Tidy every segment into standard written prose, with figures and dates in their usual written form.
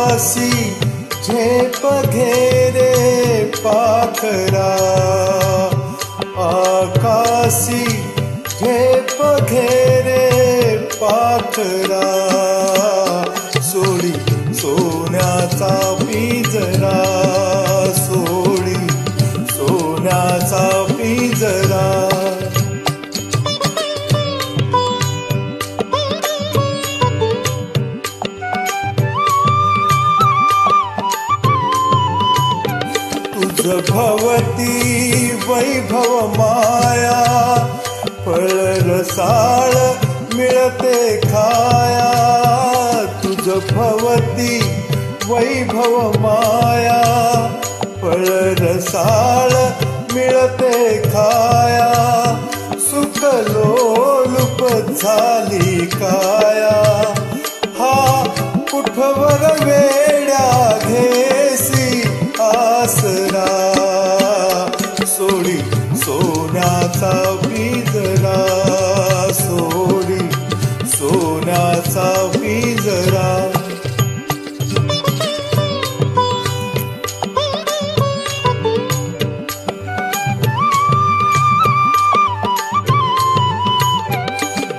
आकाशी झेप घेरे पाखरा, आकाशी झेप घेरे पाखरा, सोडी सोन्याचा पिंजरा, सोडी सोन्याचा पिंजरा. तुझ भवती वैभव माया, फळ रसाळ मिळते खाया. तुझ भवती वैभव माया, फळ रसाळ मिळते खाया. सुख लोलुप झाली काया, हा कुठवर वेड्या घेसी आसरा. सोडी सोन्याचा पिंजरा, सोडी सोन्याचा पिंजरा.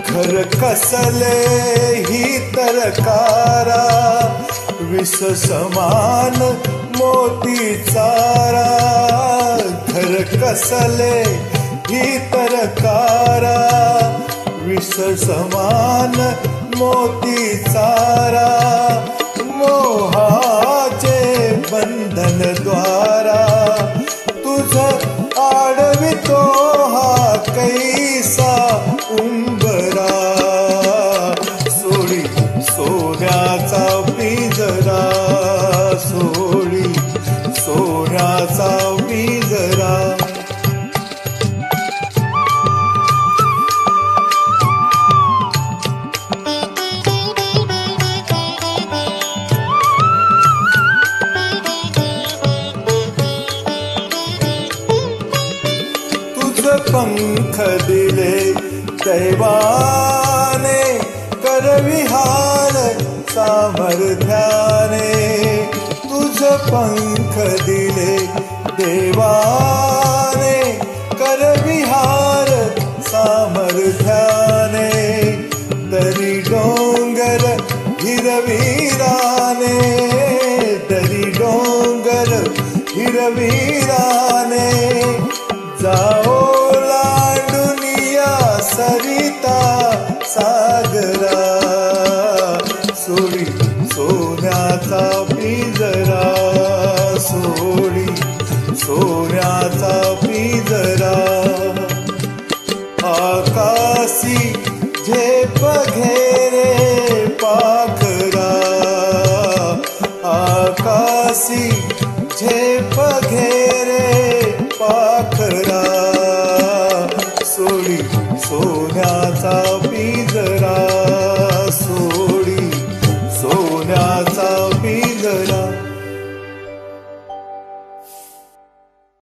घर कसले ही तरकारा, विष समान मोती चारा. घर कसले ही तरकारा, विष समान मोती चारा. मोहाचे बंधन द्वारा, तुझ आडवितो हा कैसा उंबरा. सोडी सोन्याचा पिंजरा, सोडी सोन्याचा पिंजरा. तुझ पंख दिले दैवाने, करविहार सामर्थ्याने. तुझ पंख दिले देवाने, करविहार सामर्थ्याने. तरी डोंगर हिरवीराने, तरी डोंगर हिरवीराने. जाओ लांडुनिया सरिता सागरा, सोडी सोन्याचा पिंजरा, सोडी सोन्याचा पिंजरा. आकाशी झेप घेरे पाखरा, आकाशी झेप घेरे पाखरा. सोडी सोन्याचा